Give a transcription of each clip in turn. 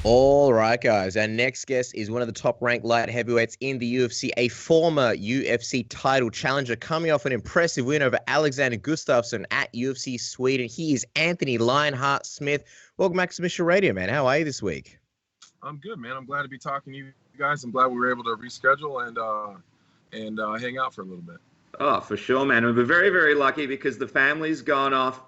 All right, guys. Our next guest is one of the top-ranked light heavyweights in the UFC, a former UFC title challenger coming off an impressive win over Alexander Gustafsson at UFC Sweden. He is Anthony Lionheart Smith. Welcome back to Submission Radio, man. How are you this week? I'm good, man. I'm glad to be talking to you guys. I'm glad we were able to reschedule and hang out for a little bit. Oh, for sure, man. We're very, very lucky because the family's gone off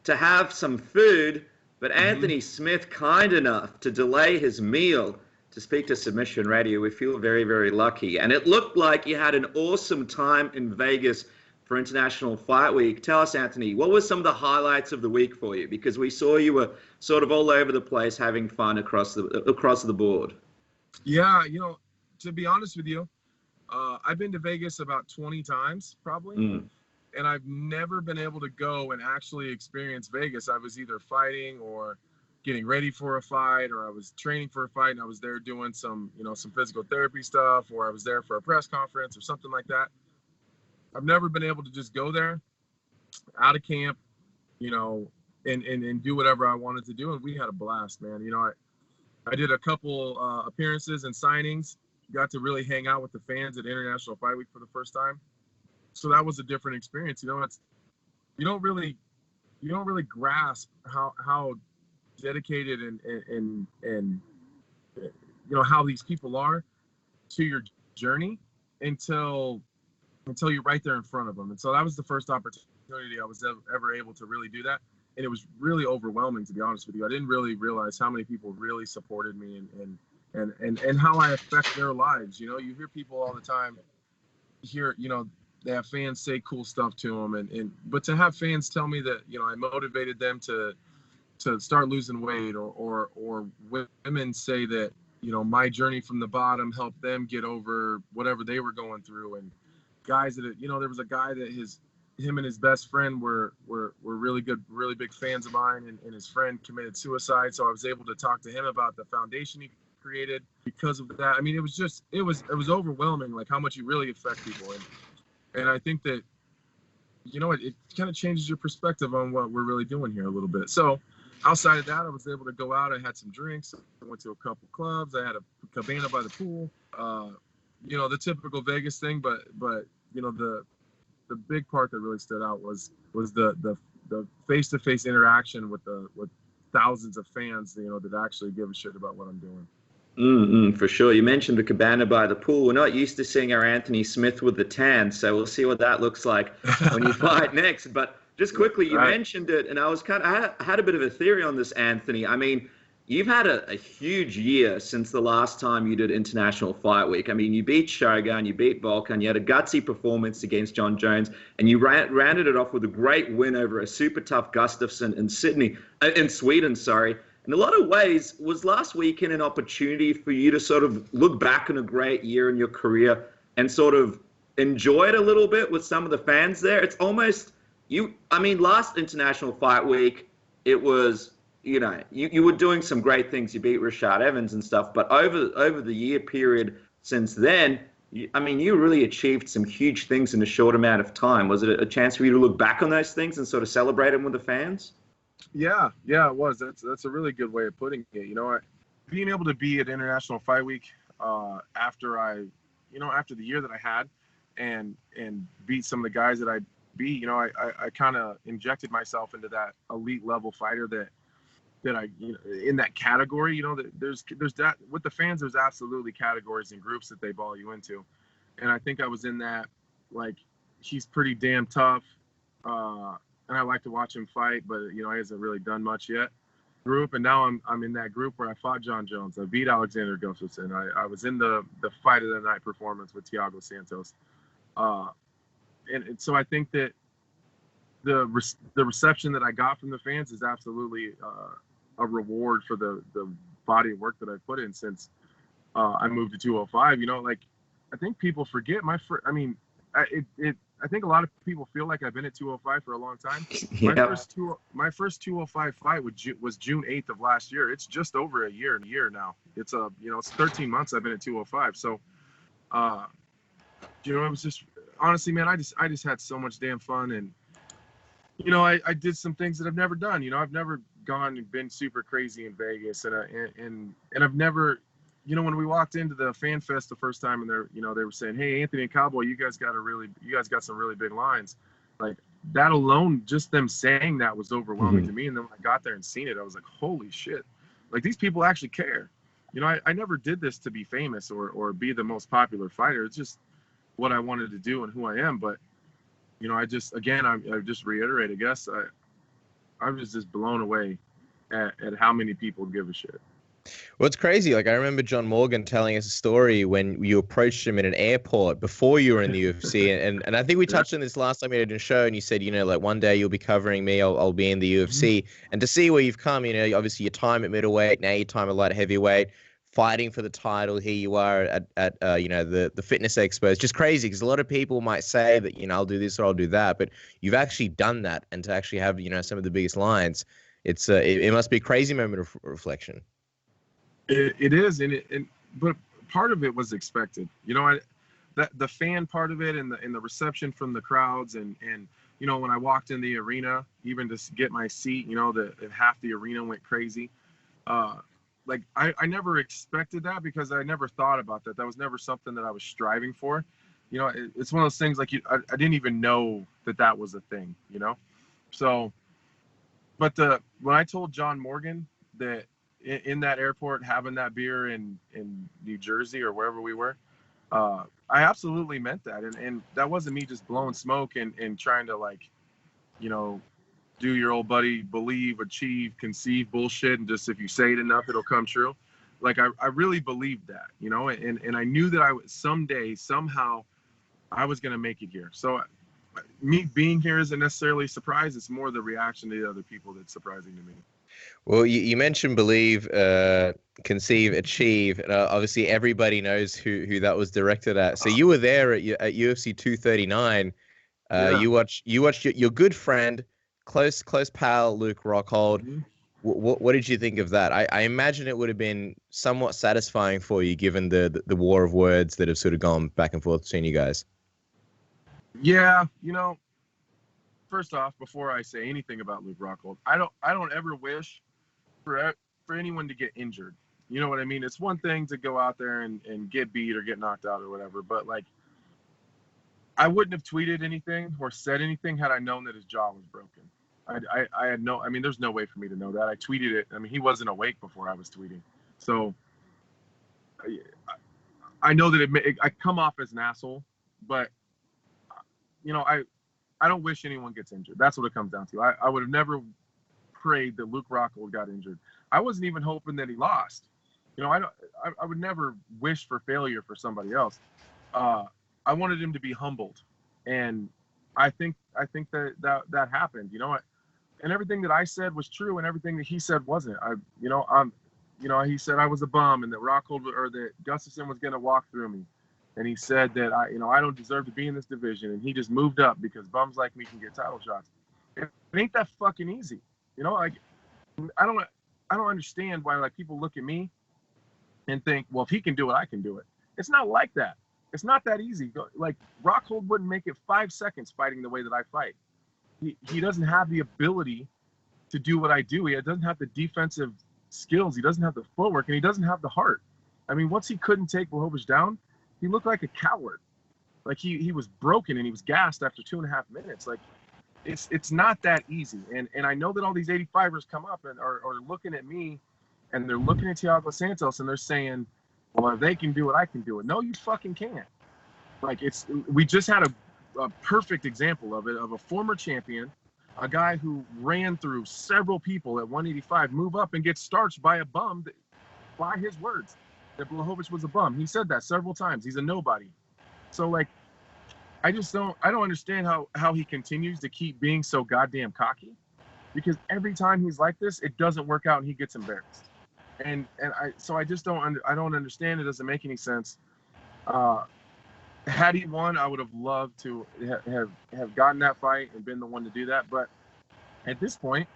to have some food, but Anthony Smith kind enough to delay his meal to speak to Submission Radio. We feel very, very lucky. And it looked like you had an awesome time in Vegas for International Fight Week. Tell us, Anthony, what were some of the highlights of the week for you? Because we saw you were sort of all over the place having fun across the board. Yeah, to be honest with you, I've been to Vegas about 20 times probably. And I've never been able to go and actually experience Vegas. I was either fighting or getting ready for a fight, or I was training for a fight and I was there doing some physical therapy stuff, or I was there for a press conference or something like that. I've never been able to just go there out of camp, and do whatever I wanted to do. And we had a blast, man. I did a couple appearances and signings, got to really hang out with the fans at International Fight Week for the first time. So that was a different experience. You don't really grasp how dedicated and how these people are to your journey until you're right there in front of them. And so that was the first opportunity I was ever able to really do that. And it was really overwhelming, to be honest with you. I didn't really realize how many people really supported me and how I affect their lives. You hear people all the time they have fans say cool stuff to them, but to have fans tell me that I motivated them to start losing weight, or women say that my journey from the bottom helped them get over whatever they were going through, and guys that there was a guy that him and his best friend were really big fans of mine, and his friend committed suicide, so I was able to talk to him about the foundation he created because of that. I mean, it was overwhelming, like how much you really affect people. And I think that, it kind of changes your perspective on what we're really doing here a little bit. So outside of that, I was able to go out. I had some drinks. I went to a couple clubs. I had a cabana by the pool. The typical Vegas thing. But the big part that really stood out was the face-to-face interaction with thousands of fans, that actually give a shit about what I'm doing. For sure. You mentioned the cabana by the pool. We're not used to seeing our Anthony Smith with the tan, so we'll see what that looks like when you fight next. But just quickly, you mentioned it, and I had a bit of a theory on this, Anthony. I mean, you've had a huge year since the last time you did International Fight Week. I mean, you beat Shogun, you beat Volkan, you had a gutsy performance against Jon Jones, and you rounded it off with a great win over a super tough Gustafsson in Sweden. In a lot of ways, was last weekend an opportunity for you to sort of look back on a great year in your career and sort of enjoy it a little bit with some of the fans there? It's almost last International Fight Week, it was, you were doing some great things. You beat Rashad Evans and stuff, but over the year period since then, you really achieved some huge things in a short amount of time. Was it a chance for you to look back on those things and sort of celebrate them with the fans? Yeah, it was. That's a really good way of putting it. Being able to be at International Fight Week after the year that I had and beat some of the guys that I beat, I kind of injected myself into that elite level fighter that I in that category. That there's that with the fans. There's absolutely categories and groups that they ball you into, and I think I was in that. Like, he's pretty damn tough. And I like to watch him fight, but he hasn't really done much yet. Group, and now I'm in that group where I fought Jon Jones. I beat Alexander Gustafsson. I was in the fight of the night performance with Thiago Santos, and so I think that the reception that I got from the fans is absolutely a reward for the body of work that I put in since I moved to 205. I think people forget I think a lot of people feel like I've been at 205 for a long time. My first 205 fight was June 8th of last year. It's just over a year now. It's it's 13 months I've been at 205. So, it was just, honestly, man, I just had so much damn fun, and I did some things that I've never done. I've never gone and been super crazy in Vegas, and I've never, you know, when we walked into the Fan Fest the first time, and they were saying, "Hey, Anthony and Cowboy, you guys got some really big lines." Like that alone, just them saying that was overwhelming to me. And then when I got there and seen it, I was like, "Holy shit!" Like these people actually care. You know, I never did this to be famous or be the most popular fighter. It's just what I wanted to do and who I am. But you know, I just reiterate, I guess I was just blown away at how many people give a shit. Well, it's crazy. Like I remember John Morgan telling us a story when you approached him in an airport before you were in the UFC, and I think we touched on this last time we did a show, and you said, you know, like one day you'll be covering me, I'll be in the UFC, and to see where you've come, you know, obviously your time at middleweight, now your time at light heavyweight, fighting for the title. Here you are at you know, the fitness expo. It's just crazy because a lot of people might say that, you know, I'll do this or I'll do that, but you've actually done that, and to actually have, you know, some of the biggest lines, it's it must be a crazy moment of reflection. It is, but part of it was expected. You know, the fan part of it, and the reception from the crowds, and you know, when I walked in the arena, even to get my seat, you know, half the arena went crazy. Like I never expected that because I never thought about that. That was never something that I was striving for. You know, it's one of those things like I didn't even know that was a thing. You know, so. But when I told John Morgan that in that airport, having that beer in New Jersey or wherever we were, I absolutely meant that. And that wasn't me just blowing smoke and trying to, like, you know, do your old buddy believe, achieve, conceive bullshit. And just if you say it enough, it'll come true. Like, I really believed that, you know, and I knew that someday, somehow, I was going to make it here. So me being here isn't necessarily a surprise. It's more the reaction to the other people that's surprising to me. Well, you mentioned believe, conceive, achieve, and obviously everybody knows who that was directed at. So you were there at UFC 239. Yeah. You watched your good friend, close pal Luke Rockhold. What did you think of that? I imagine it would have been somewhat satisfying for you, given the war of words that have sort of gone back and forth between you guys. Yeah, you know, first off, before I say anything about Luke Rockhold, I don't ever wish for anyone to get injured. You know what I mean? It's one thing to go out there and get beat or get knocked out or whatever, but like, I wouldn't have tweeted anything or said anything had I known that his jaw was broken. I had no, I mean, there's no way for me to know that. I tweeted it. I mean, he wasn't awake before I was tweeting. So I know that I come off as an asshole, but you know, I don't wish anyone gets injured. That's what it comes down to. I would have never prayed that Luke Rockhold got injured. I wasn't even hoping that he lost. You know, I would never wish for failure for somebody else. I wanted him to be humbled, and I think that happened. You know, and everything that I said was true, and everything that he said wasn't. He said I was a bum, and that Rockhold or that Gustafsson was going to walk through me, and he said that I don't deserve to be in this division, and he just moved up because bums like me can get title shots. It ain't that fucking easy. You know, like I don't understand why like people look at me and think, well, if he can do it, I can do it. It's not like that. It's not that easy. Like Rockhold wouldn't make it 5 seconds fighting the way that I fight. He doesn't have the ability to do what I do. He doesn't have the defensive skills. He doesn't have the footwork, and he doesn't have the heart. I mean, once he couldn't take Blachowicz down, he looked like a coward. Like he was broken and he was gassed after 2.5 minutes. Like it's not that easy. And I know that all these 85ers come up and are looking at me, and they're looking at Thiago Santos and they're saying, well, if they can do it, I can do it. No, you fucking can't. Like we just had a perfect example of it, of a former champion, a guy who ran through several people at 185, move up and get starched by a bum, by his words, that Blachowicz was a bum. He said that several times. He's a nobody. So like, I don't understand how he continues to keep being so goddamn cocky, because every time he's like this, it doesn't work out and he gets embarrassed. And I just don't understand. It doesn't make any sense. Had he won, I would have loved to have gotten that fight and been the one to do that. But at this point,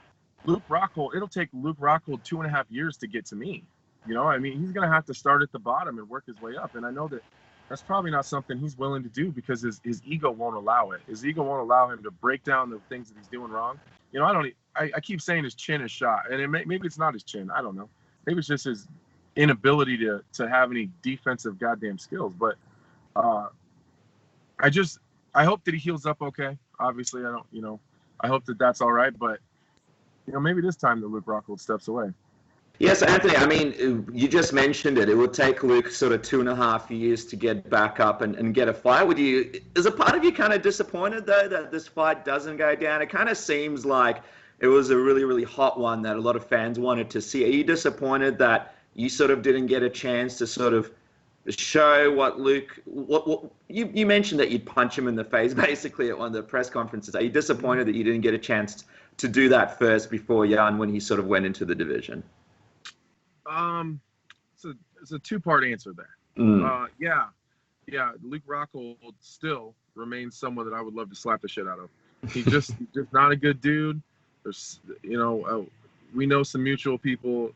Luke Rockhold, it'll take Luke Rockhold 2.5 years to get to me. You know, I mean, he's going to have to start at the bottom and work his way up. And I know that that's probably not something he's willing to do because his ego won't allow it. His ego won't allow him to break down the things that he's doing wrong I keep saying his chin is shot, and maybe it's not his chin. I don't know. Maybe it's just his inability to have any defensive goddamn skills. But I hope that he heals up okay. Obviously, I hope that that's all right. But maybe this time that Luke Rockhold steps away. Yes, Anthony, I mean, you just mentioned it. It would take Luke sort of 2.5 years to get back up and get a fight. Is a part of you kind of disappointed, though, that this fight doesn't go down? It kind of seems like it was a really, really hot one that a lot of fans wanted to see. Are you disappointed that you sort of didn't get a chance to sort of show what Luke... You mentioned that you'd punch him in the face, basically, at one of the press conferences. Are you disappointed that you didn't get a chance to do that first before Jan when he sort of went into the division? It's a two-part answer there. Yeah, Luke Rockhold still remains someone that I would love to slap the shit out of. He's just not a good dude. There's, we know some mutual people,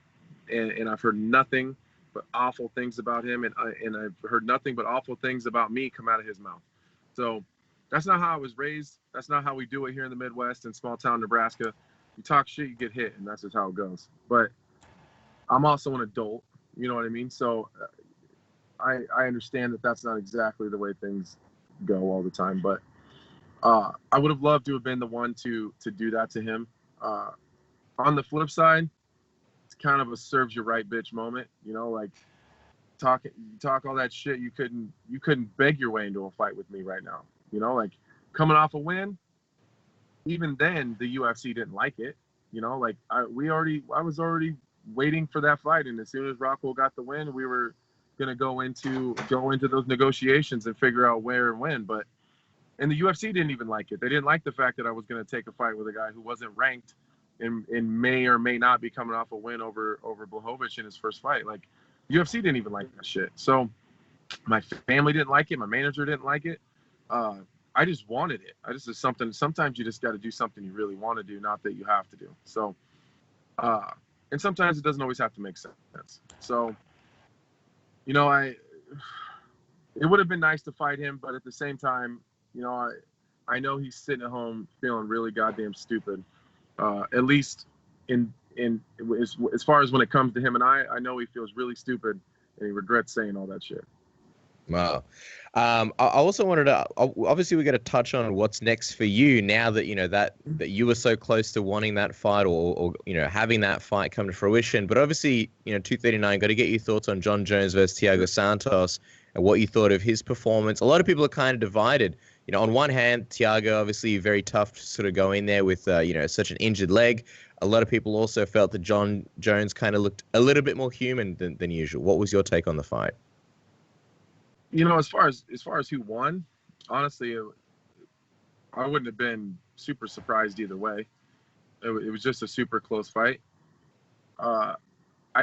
and I've heard nothing but awful things about him, and I've heard nothing but awful things about me come out of his mouth. So that's not how I was raised. That's not how we do it here in the Midwest in small town Nebraska. You talk shit, you get hit, and that's just how it goes. But I'm also an adult, you know what I mean? So I understand that that's not exactly the way things go all the time, but I would have loved to have been the one to do that to him. On the flip side, it's kind of a serves you right bitch moment, like talk all that shit. You couldn't beg your way into a fight with me right now, like coming off a win. Even then, the UFC didn't like it, like I was already waiting for that fight, and as soon as Rockhold got the win, we were gonna go into those negotiations and figure out where and when. And the UFC didn't even like it. They didn't like the fact that I was gonna take a fight with a guy who wasn't ranked and may or may not be coming off a win over Blachowicz in his first fight. Like, UFC didn't even like that shit. So my family didn't like it. My manager didn't like it. I just wanted it. Sometimes you just got to do something you really want to do, not that you have to do. So. And sometimes it doesn't always have to make sense. So, it would have been nice to fight him, but at the same time, I know he's sitting at home feeling really goddamn stupid. At least as far as when it comes to him and I know he feels really stupid and he regrets saying all that shit. Wow. I also wanted to, obviously we got to touch on what's next for you now that, that you were so close to wanting that fight or having that fight come to fruition. But obviously, 239, got to get your thoughts on Jon Jones versus Thiago Santos and what you thought of his performance. A lot of people are kind of divided. On one hand, Thiago, obviously very tough to sort of go in there with, such an injured leg. A lot of people also felt that Jon Jones kind of looked a little bit more human than usual. What was your take on the fight? As far as who won, honestly, I wouldn't have been super surprised either way. It was just a super close fight. I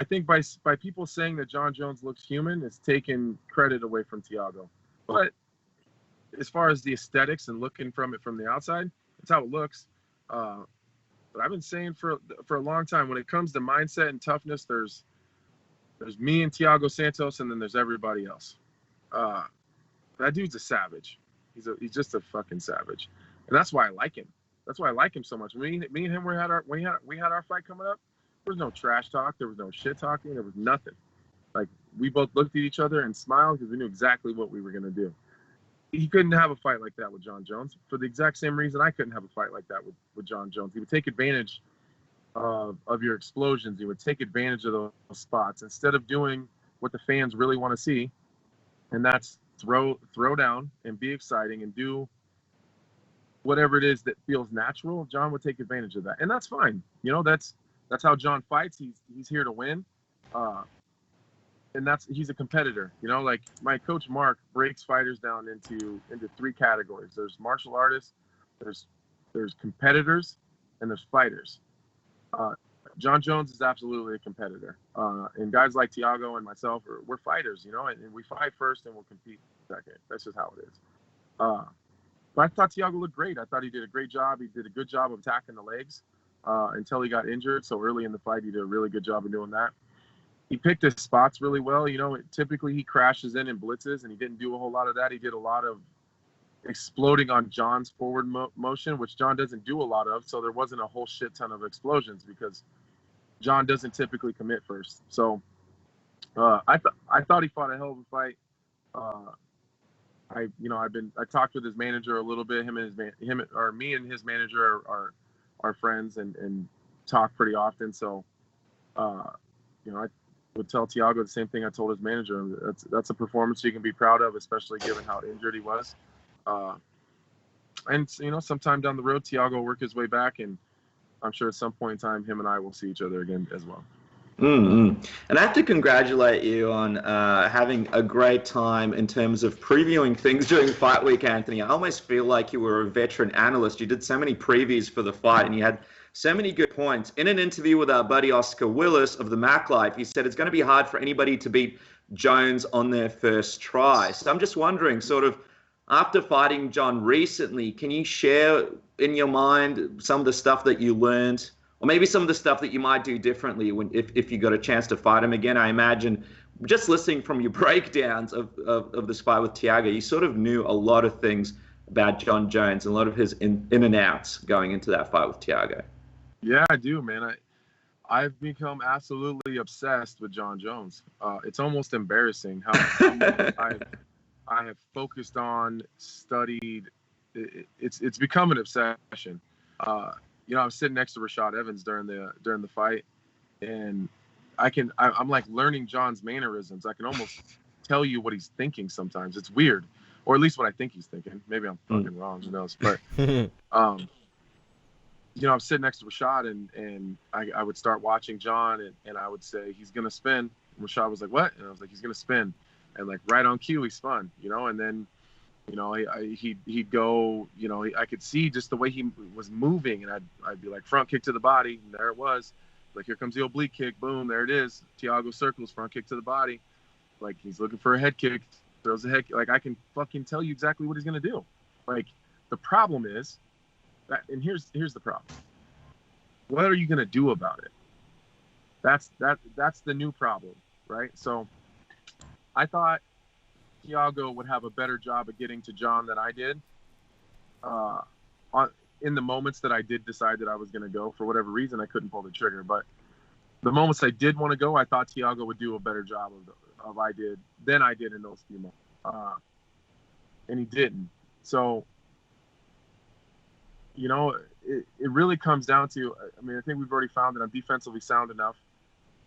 think by people saying that Jon Jones looks human, it's taken credit away from Thiago. But as far as the aesthetics and looking from the outside, that's how it looks. But I've been saying for a long time, when it comes to mindset and toughness, there's me and Thiago Santos, and then there's everybody else. That dude's a savage. He's just a fucking savage, and that's why I like him. That's why I like him so much. Me and him, we had our fight coming up. There was no trash talk. There was no shit talking. There was nothing. Like, we both looked at each other and smiled because we knew exactly what we were gonna do. He couldn't have a fight like that with Jon Jones for the exact same reason I couldn't have a fight like that with Jon Jones. He would take advantage of your explosions. He would take advantage of those spots instead of doing what the fans really want to see. And that's throw down and be exciting and do whatever it is that feels natural. Jon would take advantage of that, and that's fine. That's how Jon fights. He's here to win, and he's a competitor. Like, my coach Mark breaks fighters down into 3 categories. There's martial artists, there's competitors, and there's fighters. Jon Jones is absolutely a competitor. And guys like Thiago and myself, we're fighters, and we fight first and we'll compete second. That's just how it is. But I thought Thiago looked great. I thought he did a great job. He did a good job of attacking the legs until he got injured. So early in the fight, he did a really good job of doing that. He picked his spots really well. Typically he crashes in and blitzes, and he didn't do a whole lot of that. He did a lot of exploding on Jon's forward motion, which Jon doesn't do a lot of. So there wasn't a whole shit ton of explosions because Jon doesn't typically commit first. So I thought he fought a hell of a fight. I talked with his manager a little bit. Me and his manager are friends and talk pretty often. So, I would tell Thiago the same thing I told his manager. That's a performance you can be proud of, especially given how injured he was. And sometime down the road, Thiago will work his way back, and I'm sure at some point in time, him and I will see each other again as well. Mm-hmm. And I have to congratulate you on having a great time in terms of previewing things during fight week, Anthony. I almost feel like you were a veteran analyst. You did so many previews for the fight, and you had so many good points. In an interview with our buddy Oscar Willis of the Mac Life, he said it's going to be hard for anybody to beat Jones on their first try. So I'm just wondering, sort of, after fighting Jon recently, can you share in your mind some of the stuff that you learned, or maybe some of the stuff that you might do differently if you got a chance to fight him again? I imagine, just listening from your breakdowns of this fight with Thiago, you sort of knew a lot of things about Jon Jones and a lot of his in and outs going into that fight with Thiago. Yeah, I do, man. I've become absolutely obsessed with Jon Jones. It's almost embarrassing how much I have focused on, studied. It's become an obsession. I was sitting next to Rashad Evans during the fight, and I'm like learning Jon's mannerisms. I can almost tell you what he's thinking sometimes. It's weird, or at least what I think he's thinking. Maybe I'm fucking wrong. Who knows? But I'm sitting next to Rashad, and I would start watching Jon, and I would say he's gonna spin. And Rashad was like, "What?" And I was like, "He's gonna spin." And like right on cue, he spun. And then he'd go, I could see just the way he was moving, and I'd be like, front kick to the body, and there it was. Like, here comes the oblique kick, boom, there it is. Thiago circles, front kick to the body. Like, he's looking for a head kick, throws a head kick. Like, I can fucking tell you exactly what he's gonna do. Like, the problem is that, and here's the problem. What are you gonna do about it? That's the new problem, right? So I thought Thiago would have a better job of getting to Jon than I did. In the moments that I did decide that I was going to go, for whatever reason, I couldn't pull the trigger. But the moments I did want to go, I thought Thiago would do a better job than I did in those few moments. And he didn't. So, it really comes down to, I think we've already found that I'm defensively sound enough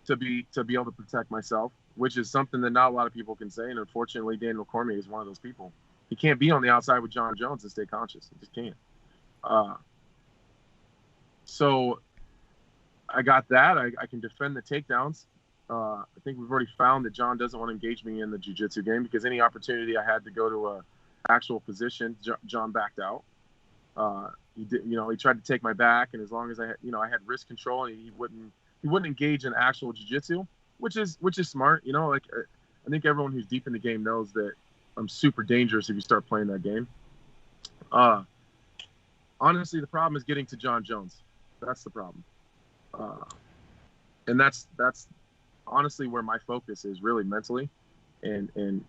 to be able to protect myself, which is something that not a lot of people can say. And unfortunately, Daniel Cormier is one of those people. He can't be on the outside with Jon Jones and stay conscious. He just can't. So I got that. I can defend the takedowns. I think we've already found that Jon doesn't want to engage me in the jiu-jitsu game, because any opportunity I had to go to a actual position, Jon backed out. He did, he tried to take my back, and as long as I had wrist control, and he wouldn't engage in actual jiu-jitsu, which is smart. I think everyone who's deep in the game knows that I'm super dangerous if you start playing that game. Honestly, the problem is getting to Jon Jones. That's the problem. And that's honestly where my focus is, really mentally, and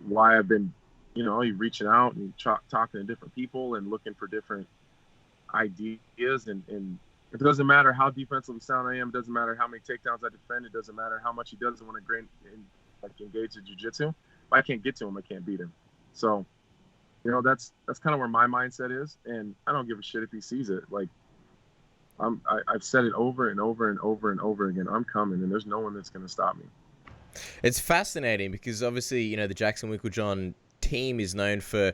why I've been, reaching out and talking to different people and looking for different ideas. And it doesn't matter how defensively sound I am. It doesn't matter how many takedowns I defend. It doesn't matter how much he doesn't want to engage in jiu-jitsu. If I can't get to him, I can't beat him. So, that's kind of where my mindset is, and I don't give a shit if he sees it. Like, I've said it over and over and over and over again. I'm coming, and there's no one that's going to stop me. It's fascinating because obviously, the Jackson Winklejohn team is known for,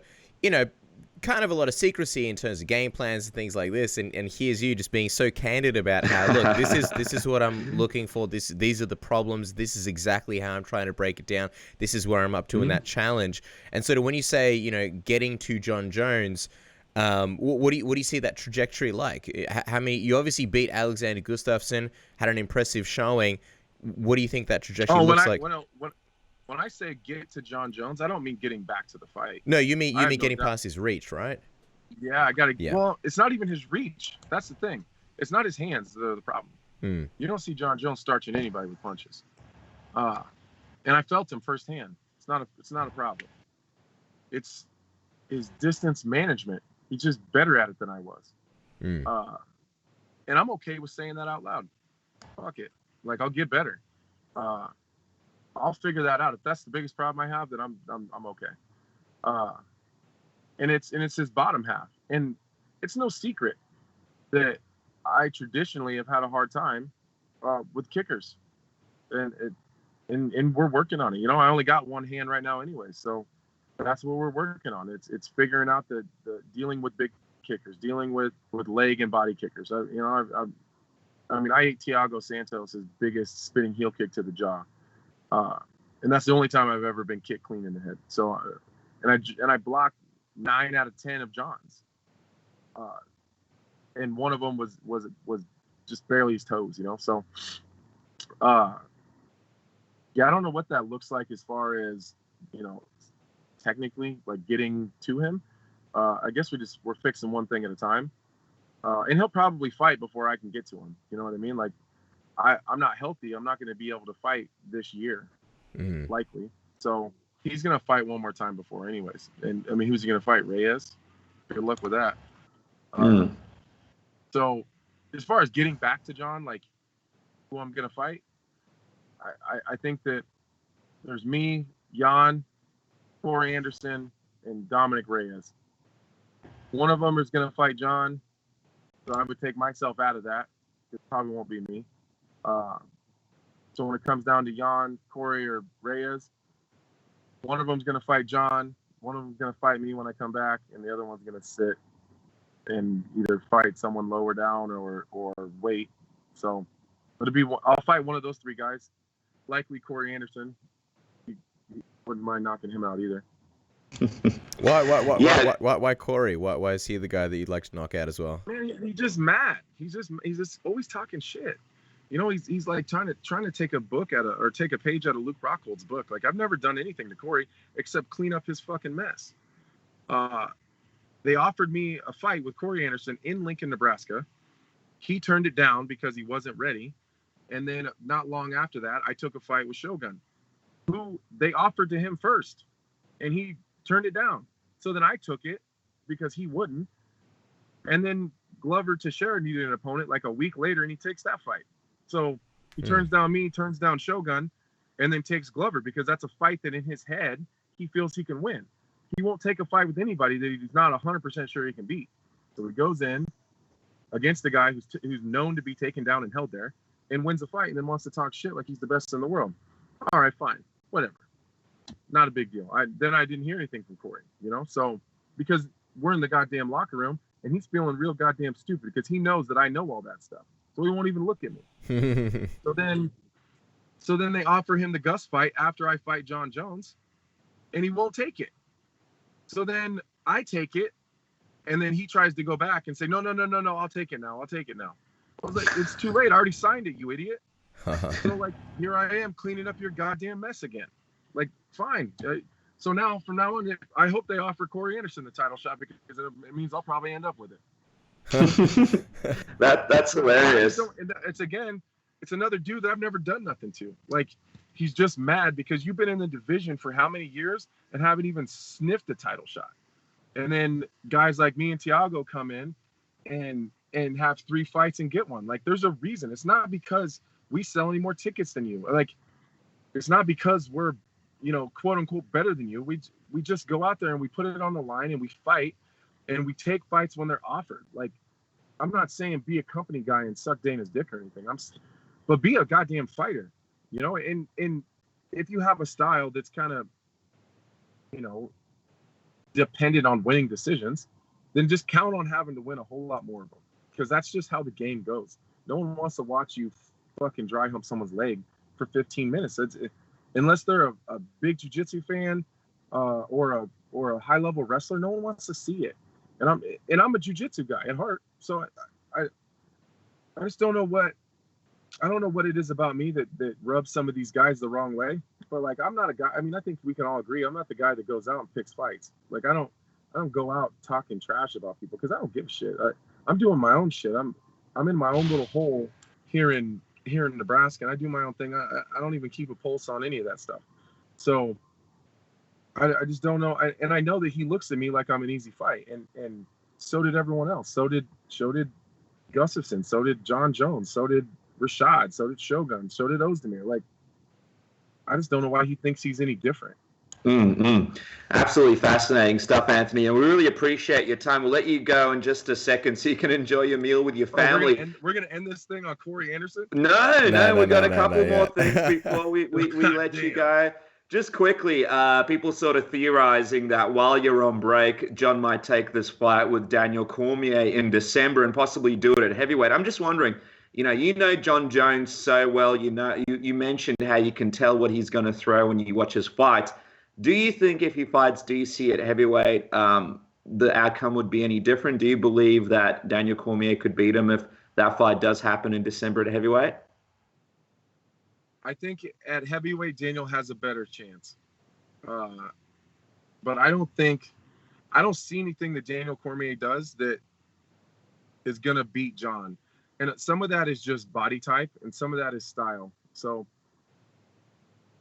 kind of a lot of secrecy in terms of game plans and things like this, and here's you just being so candid about how, look, this is what I'm looking for, these are the problems, this is exactly how I'm trying to break it down, this is where I'm up to in that challenge. And so when you say, getting to Jon Jones, what do you see that trajectory like? How many, you obviously beat Alexander Gustafsson, had an impressive showing. What do you think that trajectory looks like? When I say get to Jon Jones, I don't mean getting back to the fight. No, you mean getting past his reach, right? Yeah, I gotta. Yeah. Well, it's not even his reach. That's the thing. It's not his hands that are the problem. You don't see Jon Jones starching anybody with punches. And I felt him firsthand. It's not a problem. It's is distance management. He's just better at it than I was. And I'm okay with saying that out loud. Fuck it. Like, I'll get better. I'll figure that out. If that's the biggest problem I have, then I'm okay. And it's his bottom half. And it's no secret that I traditionally have had a hard time with kickers. And we're working on it. You know, I only got one hand right now anyway, so that's what we're working on. It's figuring out the dealing with big kickers, dealing with leg and body kickers. I ate Thiago Santos' biggest spinning heel kick to the jaw, and that's the only time I've ever been kicked clean in the head. So, and I blocked 9 out of 10 of Jon's, and one of them was just barely his toes, you know. So, yeah, I don't know what that looks like as far as, you know, technically, like getting to him. I guess we're fixing one thing at a time. And he'll probably fight before I can get to him. You know what I mean? Like, I'm not healthy. I'm not going to be able to fight this year, likely. So he's going to fight one more time before anyways. And, I mean, who's he going to fight? Reyes? Good luck with that. So as far as getting back to Jon, like, who I'm going to fight, I think that there's me, Jan, Corey Anderson, and Dominic Reyes. One of them is going to fight Jon, so I would take myself out of that. It probably won't be me. So when it comes down to Jan, Corey, or Reyes, one of them's going to fight Jon, one of them's going to fight me when I come back, and the other one's going to sit and either fight someone lower down or wait. So I'll fight one of those 3 guys. Likely Corey Anderson. Wouldn't mind knocking him out either. Why Corey? Why is he the guy that you'd like to knock out as well? Man, he's just mad. He's just always talking shit. You know, he's like trying to take a book or take a page out of Luke Rockhold's book. Like, I've never done anything to Corey except clean up his fucking mess. They offered me a fight with Corey Anderson in Lincoln, Nebraska. He turned it down because he wasn't ready. And then not long after that, I took a fight with Shogun, who they offered to him first, and he turned it down. So then I took it because he wouldn't. And then Glover Teixeira needed an opponent like a week later, and he takes that fight. So he turns down me, turns down Shogun, and then takes Glover because that's a fight that in his head he feels he can win. He won't take a fight with anybody that he's not 100% sure he can beat. So he goes in against the guy who's known to be taken down and held there, and wins a fight, and then wants to talk shit like he's the best in the world. All right, fine, whatever. Not a big deal. I didn't hear anything from Corey, you know? So, because we're in the goddamn locker room, and he's feeling real goddamn stupid because he knows that I know all that stuff. So he won't even look at me. So then they offer him the Gus fight after I fight Jon Jones, and he won't take it. So then I take it, and then he tries to go back and say, no, I'll take it now. I was like, it's too late. I already signed it, you idiot. So, like, here I am cleaning up your goddamn mess again. Like, fine. So now, from now on, I hope they offer Corey Anderson the title shot because it means I'll probably end up with it. That's hilarious. It's another dude that I've never done nothing to. Like, he's just mad because you've been in the division for how many years and haven't even sniffed a title shot. And then guys like me and Thiago come in and have 3 fights and get one. Like, there's a reason. It's not because we sell any more tickets than you. Like, it's not because we're, you know, quote unquote better than you. We just go out there and we put it on the line and we fight, and we take fights when they're offered. Like, I'm not saying be a company guy and suck Dana's dick or anything. But be a goddamn fighter, you know. And if you have a style that's kind of, you know, dependent on winning decisions, then just count on having to win a whole lot more of them, because that's just how the game goes. No one wants to watch you fucking dry hump someone's leg for 15 minutes. Unless they're a big jiu-jitsu fan or a high-level wrestler, no one wants to see it. And I'm a jiu-jitsu guy at heart, so I just don't know what it is about me that rubs some of these guys the wrong way. But, like, I'm not a guy. I mean, I think we can all agree I'm not the guy that goes out and picks fights. Like, I don't go out talking trash about people because I don't give a shit. I'm doing my own shit. I'm in my own little hole here in Nebraska, and I do my own thing. I don't even keep a pulse on any of that stuff. So I just don't know. And I know that he looks at me like I'm an easy fight, and so did everyone else. So did Gustafsson. So did Jon Jones. So did Rashad. So did Shogun. So did Ozdemir. Like, I just don't know why he thinks he's any different. Absolutely fascinating stuff, Anthony. And we really appreciate your time. We'll let you go in just a second so you can enjoy your meal with your family. We're gonna end this thing on Corey Anderson? No, we've got a couple more things before we let you go. Just quickly, people sort of theorizing that while you're on break, Jon might take this fight with Daniel Cormier in December and possibly do it at heavyweight. I'm just wondering, you know Jon Jones so well. You mentioned how you can tell what he's going to throw when you watch his fights. Do you think if he fights DC at heavyweight, the outcome would be any different? Do you believe that Daniel Cormier could beat him if that fight does happen in December at heavyweight? I think at heavyweight, Daniel has a better chance. But I don't see anything that Daniel Cormier does that is going to beat Jon. And some of that is just body type, and some of that is style. So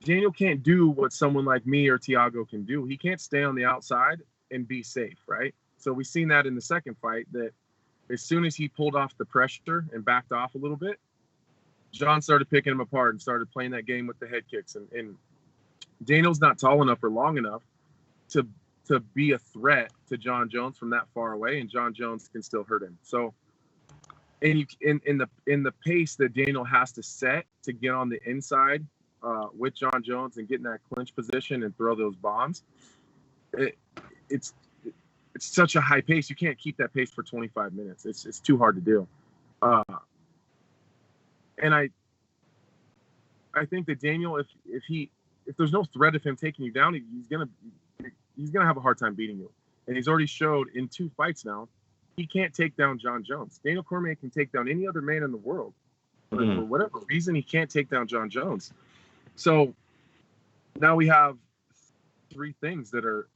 Daniel can't do what someone like me or Thiago can do. He can't stay on the outside and be safe, right? So we've seen that in the second fight, that as soon as he pulled off the pressure and backed off a little bit, Jon started picking him apart and started playing that game with the head kicks. And Daniel's not tall enough or long enough to be a threat to Jon Jones from that far away, and Jon Jones can still hurt him. So, and you in the pace that Daniel has to set to get on the inside with Jon Jones and get in that clinch position and throw those bombs, it's such a high pace. You can't keep that pace for 25 minutes. It's too hard to do. And I think that Daniel, if there's no threat of him taking you down, he's gonna have a hard time beating you. And he's already showed in 2 fights now, he can't take down Jon Jones. Daniel Cormier can take down any other man in the world, but for whatever reason, he can't take down Jon Jones. So now we have 3 things that are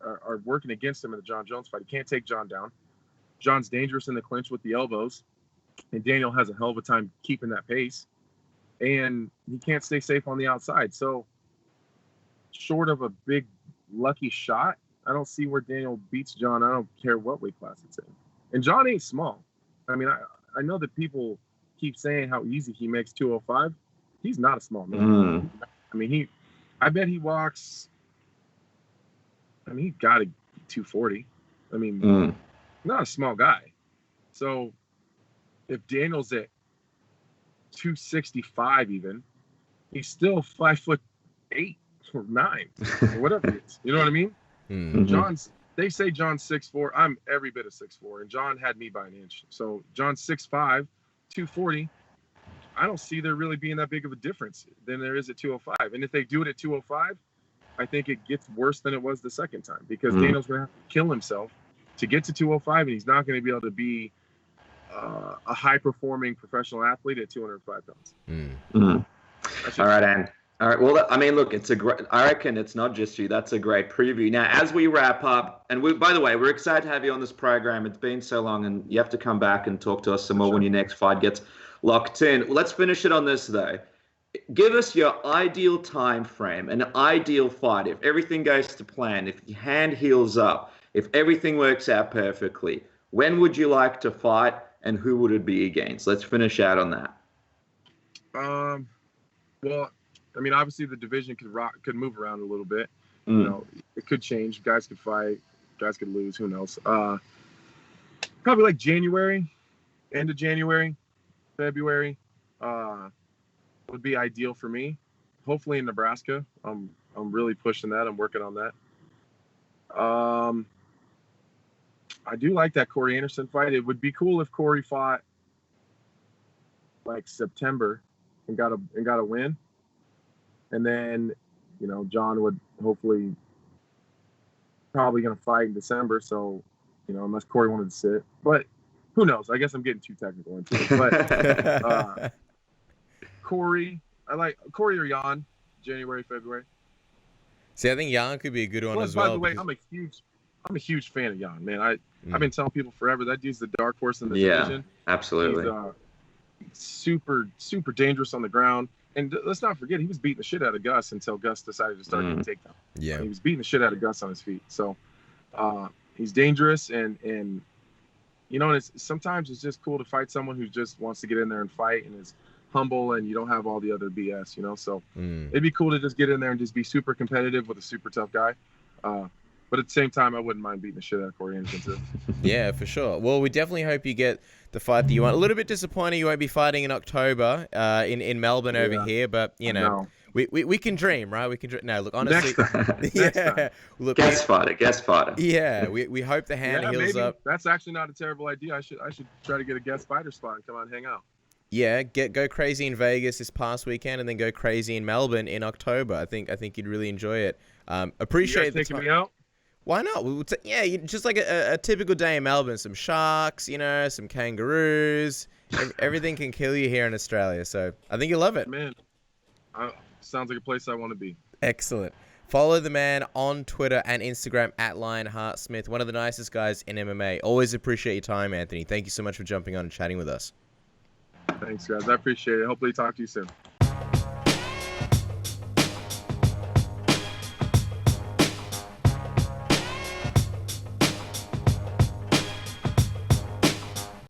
working against him in the Jon Jones fight. He can't take Jon down. Jon's dangerous in the clinch with the elbows, and Daniel has a hell of a time keeping that pace. And he can't stay safe on the outside. So short of a big lucky shot, I don't see where Daniel beats Jon. I don't care what weight class it's in. And Jon ain't small. I mean, I know that people keep saying how easy he makes 205. He's not a small man. I mean, I bet he walks, he got a 240. I mean, not a small guy. So if Daniel's at 265 even, he's still 5'8" or 9 or whatever it is. You know what I mean? They say Jon's 6'4". I'm every bit of 6'4", and Jon had me by an inch. So Jon's 6'5", 240. I don't see there really being that big of a difference than there is at 205. And if they do it at 205, I think it gets worse than it was the second time, because Daniel's going to have to kill himself to get to 205, and he's not going to be able to be a high-performing professional athlete at 205 pounds. All right, Ann. All right. Well, I mean, look, I reckon it's not just you. That's a great preview. Now, as we wrap up, and by the way, we're excited to have you on this program. It's been so long, and you have to come back and talk to us some more when your next fight gets locked in. Well, let's finish it on this, though. Give us your ideal time frame, an ideal fight. If everything goes to plan, if your hand heals up, if everything works out perfectly, when would you like to fight, and who would it be against? Let's finish out on that. Well, I mean, obviously the division could move around a little bit. You know, it could change. Guys could fight. Guys could lose. Who knows? Probably like January, end of January, February, would be ideal for me. Hopefully in Nebraska. I'm really pushing that. I'm working on that. I do like that Corey Anderson fight. It would be cool if Corey fought like September and got a win. And then, you know, Jon would probably going to fight in December. So, you know, unless Corey wanted to sit, but who knows? I guess I'm getting too technical into it. But Corey, I like Corey or Jan, January, February. See, I think Jan could be a good one as well. By the way, I'm a huge fan of Jan, man. I've been telling people forever that dude's the dark horse in the division. Absolutely. He's super, super dangerous on the ground. And let's not forget, he was beating the shit out of Gus until Gus decided to start getting takedown. Yeah. He was beating the shit out of Gus on his feet. So he's dangerous, and sometimes it's just cool to fight someone who just wants to get in there and fight and is humble, and you don't have all the other BS, So it'd be cool to just get in there and just be super competitive with a super tough guy. But at the same time, I wouldn't mind beating the shit out of Corey Anderson too. Yeah, for sure. Well, we definitely hope you get the fight that you want. A little bit disappointed you won't be fighting in October in Melbourne over here, but we can dream, right? We can dream. No, look, honestly, Next time. Look, guest fighter. Yeah, we hope the hand heals up. That's actually not a terrible idea. I should try to get a guest fighter spot and come on, hang out. Yeah, go crazy in Vegas this past weekend, and then go crazy in Melbourne in October. I think you'd really enjoy it. Appreciate you guys taking me out. Why not? Just like a typical day in Melbourne. Some sharks, some kangaroos. Everything can kill you here in Australia. So I think you'll love it. Man, sounds like a place I want to be. Excellent. Follow the man on Twitter and Instagram at LionHeartSmith. One of the nicest guys in MMA. Always appreciate your time, Anthony. Thank you so much for jumping on and chatting with us. Thanks, guys. I appreciate it. Hopefully talk to you soon.